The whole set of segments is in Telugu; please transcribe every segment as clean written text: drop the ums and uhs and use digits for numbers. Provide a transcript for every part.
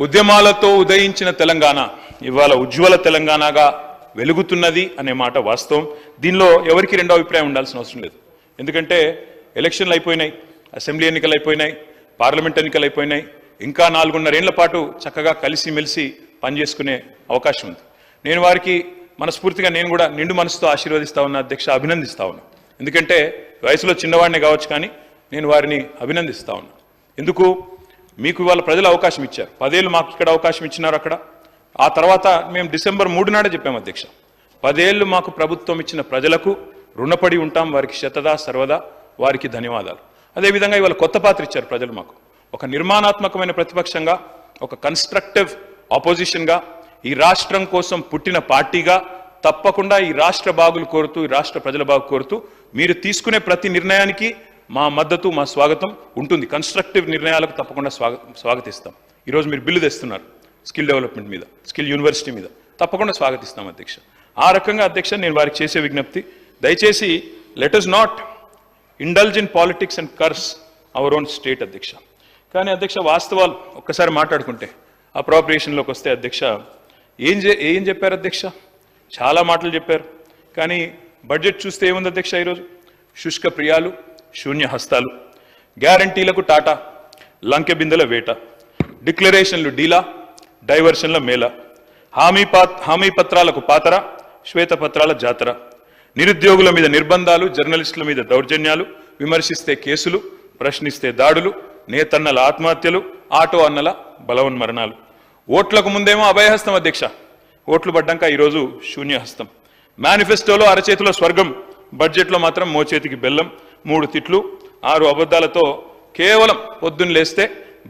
ఉద్యమాలతో ఉదయించిన తెలంగాణ ఇవాళ ఉజ్వల తెలంగాణగా వెలుగుతున్నది అనే మాట వాస్తవం. దీనిలో ఎవరికి రెండో అభిప్రాయం ఉండాల్సిన అవసరం లేదు. ఎందుకంటే ఎలక్షన్లు అయిపోయినాయి, అసెంబ్లీ ఎన్నికలు అయిపోయినాయి, పార్లమెంట్ ఎన్నికలు అయిపోయినాయి. ఇంకా 4.5 ఏళ్ల పాటు చక్కగా కలిసిమెలిసి పనిచేసుకునే అవకాశం ఉంది. నేను వారికి మనస్ఫూర్తిగా నేను కూడా నిండు మనసుతో ఆశీర్వదిస్తా ఉన్నా అధ్యక్ష, అభినందిస్తా ఉన్నా. ఎందుకంటే వయసులో చిన్నవాడినే కావచ్చు, కానీ నేను వారిని అభినందిస్తా ఉన్నా. ఎందుకు? మీకు ఇవాళ ప్రజలు అవకాశం ఇచ్చారు. 10 ఏళ్ళు మాకు ఇక్కడ అవకాశం ఇచ్చినారు అక్కడ. ఆ తర్వాత మేము డిసెంబర్ 3 నాడే చెప్పాము అధ్యక్ష, 10 ఏళ్ళు మాకు ప్రభుత్వం ఇచ్చిన ప్రజలకు రుణపడి ఉంటాం, వారికి శతదా సర్వదా వారికి ధన్యవాదాలు. అదేవిధంగా ఇవాళ కొత్త పాత్ర ఇచ్చారు ప్రజలు మాకు. ఒక నిర్మాణాత్మకమైన ప్రతిపక్షంగా, ఒక కన్స్ట్రక్టివ్ ఆపోజిషన్గా, ఈ రాష్ట్రం కోసం పుట్టిన పార్టీగా తప్పకుండా ఈ రాష్ట్ర బాగులు కోరుతూ, ఈ రాష్ట్ర ప్రజల బాగు కోరుతూ మీరు తీసుకునే ప్రతి నిర్ణయానికి మా మద్దతు, మా స్వాగతం ఉంటుంది. కన్స్ట్రక్టివ్ నిర్ణయాలకు తప్పకుండా స్వాగతిస్తాం. ఈరోజు మీరు బిల్లు తెస్తున్నారు స్కిల్ డెవలప్మెంట్ మీద, స్కిల్ యూనివర్సిటీ మీద, తప్పకుండా స్వాగతిస్తాం అధ్యక్ష. ఆ రకంగా అధ్యక్ష నేను వారికి చేసే విజ్ఞప్తి, దయచేసి let us not indulge in politics and curse our own state అధ్యక్ష. కానీ అధ్యక్ష వాస్తవాలు ఒక్కసారి మాట్లాడుకుంటే, అప్రోప్రియేషన్లోకి వస్తే అధ్యక్ష ఏం చెప్పారు అధ్యక్ష? చాలా మాటలు చెప్పారు. కానీ బడ్జెట్ చూస్తే ఏముంది అధ్యక్ష? ఈరోజు శుష్క ప్రియాలు, శూన్య హస్తాలు, గ్యారంటీలకు టాటా, లంకె బిందెల వేట, డిక్లరేషన్లు డీలా, డైవర్షన్ల మేళ, హామీ పత్రాలకు పాతర, శ్వేతపత్రాల జాతర, నిరుద్యోగుల మీద నిర్బంధాలు, జర్నలిస్టుల మీద దౌర్జన్యాలు, విమర్శిస్తే కేసులు, ప్రశ్నిస్తే దాడులు, నేతన్నల ఆత్మహత్యలు, ఆటో అన్నల బలవన్మరణాలు. ఓట్లకు ముందేమో అభయహస్తం అధ్యక్ష, ఓట్లు పడ్డాక ఈరోజు శూన్యహస్తం. మేనిఫెస్టోలో అరచేతిలో స్వర్గం, బడ్జెట్లో మాత్రం మోచేతికి బెల్లం. 3 తిట్లు, 6 అబద్ధాలతో కేవలం పొద్దున్న లేస్తే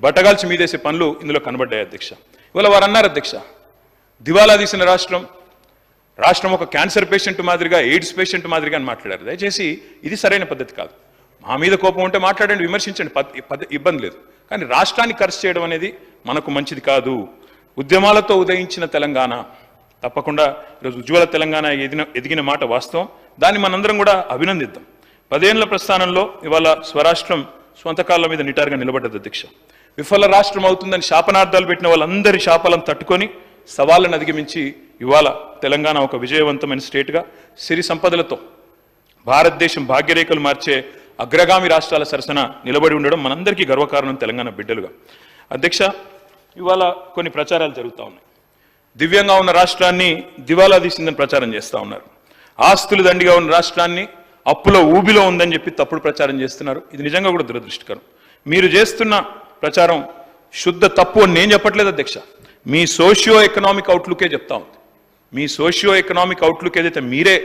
బట్టగాల్చి మీదేసే పనులు ఇందులో కనబడ్డాయి అధ్యక్ష. ఇవాళ వారు అన్నారు అధ్యక్ష, దివాలా తీసిన రాష్ట్రం ఒక క్యాన్సర్ పేషెంట్ మాదిరిగా, ఎయిడ్స్ పేషెంట్ మాదిరిగా అని మాట్లాడారు. దయచేసి ఇది సరైన పద్ధతి కాదు. మా మీద కోపం ఉంటే మాట్లాడండి, విమర్శించండి, ఇబ్బంది లేదు. కానీ రాష్ట్రాన్ని ఖర్చు చేయడం అనేది మనకు మంచిది కాదు. ఉద్యమాలతో ఉదయించిన తెలంగాణ తప్పకుండా ఈరోజు ఉజ్వల తెలంగాణ ఎదిగిన మాట వాస్తవం. దాన్ని మనందరం కూడా అభినందిద్దాం. 10 ఏళ్ల ప్రస్థానంలో ఇవాళ స్వరాష్ట్రం స్వంత కాళ్ళ మీద నిటారుగా నిలబడ్డది అధ్యక్ష. విఫల రాష్ట్రం అవుతుందని శాపనార్థాలు పెట్టిన వాళ్ళందరి శాపాలను తట్టుకొని సవాళ్ళను అధిగమించి ఇవాళ తెలంగాణ ఒక విజయవంతమైన స్టేట్గా సిరి సంపదలతో భారతదేశం భాగ్యరేఖలు మార్చే అగ్రగామి రాష్ట్రాల సరసన నిలబడి ఉండడం మనందరికీ గర్వకారణం తెలంగాణ బిడ్డలుగా. అధ్యక్ష, ఇవాళ కొన్ని ప్రచారాలు జరుగుతూ ఉన్నాయి. దివ్యంగా ఉన్న రాష్ట్రాన్ని దివాలా తీసిందని ప్రచారం చేస్తూ ఉన్నారు. ఆస్తులు దండిగా ఉన్న రాష్ట్రాన్ని అప్పులో ఊబిలో ఉందని చెప్పి తప్పుడు ప్రచారం చేస్తున్నారు. ఇది నిజంగా కూడా దురదృష్టకరం. మీరు చేస్తున్న ప్రచారం శుద్ధ తప్పు అని నేను చెప్పట్లేదు అధ్యక్ష, మీ సోషియో ఎకనామిక్ అవుట్లుకే చెప్తా ఉంది. మీ సోషియో ఎకనామిక్ అవుట్లుక్ ఏదైతే మీరే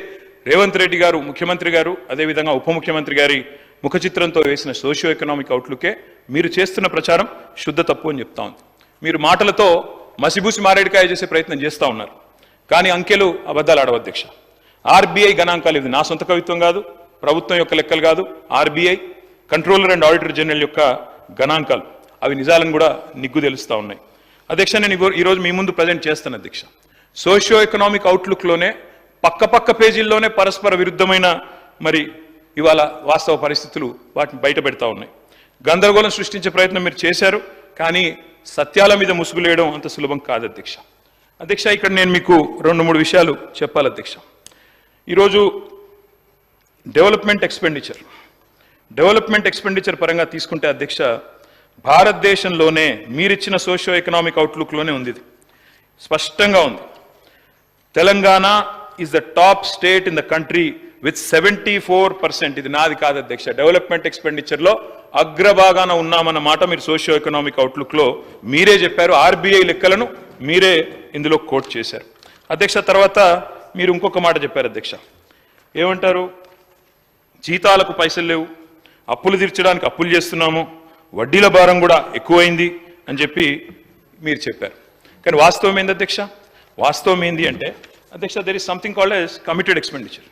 రేవంత్ రెడ్డి గారు ముఖ్యమంత్రి గారు, అదేవిధంగా ఉప ముఖ్యమంత్రి గారి ముఖ చిత్రంతో వేసిన సోషియో ఎకనామిక్ అవుట్లుకే మీరు చేస్తున్న ప్రచారం శుద్ధ తప్పు అని చెప్తా ఉంది. మీరు మాటలతో మసిబూసి మారేడికాయ చేసే ప్రయత్నం చేస్తూ ఉన్నారు. కానీ అంకెలు అబద్ధాలు ఆడవు అధ్యక్ష. ఆర్బీఐ గణాంకాలు, ఇది నా సొంత కవిత్వం కాదు, ప్రభుత్వం యొక్క లెక్కలు కాదు, RBI controller and auditor general యొక్క గణాంకాలు, అవి నిజాలను కూడా నిగ్గు తెలుస్తూ ఉన్నాయి. అధ్యక్ష, నేను ఈరోజు మీ ముందు ప్రజెంట్ చేస్తాను అధ్యక్ష. సోషియో ఎకనామిక్ అవుట్లుక్లోనే పక్క పేజీల్లోనే పరస్పర విరుద్ధమైన మరి ఇవాళ వాస్తవ పరిస్థితులు వాటిని బయట పెడతా ఉన్నాయి. గందరగోళం సృష్టించే ప్రయత్నం మీరు చేశారు, కానీ సత్యాల మీద ముసుగులేయడం అంత సులభం కాదు అధ్యక్ష. అధ్యక్ష, ఇక్కడ నేను మీకు 2-3 విషయాలు చెప్పాలి అధ్యక్ష. ఈరోజు డెవలప్మెంట్ ఎక్స్పెండిచర్ పరంగా తీసుకుంటే అధ్యక్ష, భారతదేశంలోనే మీరిచ్చిన సోషియో ఎకనామిక్ అవుట్లుక్లోనే ఉంది, ఇది స్పష్టంగా ఉంది. Telangana is the top state in the country with 74%. ఇది నాది కాదు అధ్యక్ష, డెవలప్మెంట్ ఎక్స్పెండిచర్లో అగ్రభాగాన ఉన్నామన్న మాట మీరు సోషియో ఎకనామిక్ అవుట్లుక్లో మీరే చెప్పారు. ఆర్బీఐ లెక్కలను మీరే ఇందులో కోట్ చేశారు అధ్యక్ష. తర్వాత మీరు ఇంకొక మాట చెప్పారు అధ్యక్ష, ఏమంటారు? జీతాలకు పైసలు లేవు, అప్పులు తీర్చడానికి అప్పులు చేస్తున్నాము, వడ్డీల భారం కూడా ఎక్కువైంది అని చెప్పి మీరు చెప్పారు. కానీ వాస్తవం ఏంది అధ్యక్ష? వాస్తవం ఏంది అంటే అధ్యక్ష, there is something called as committed expenditure.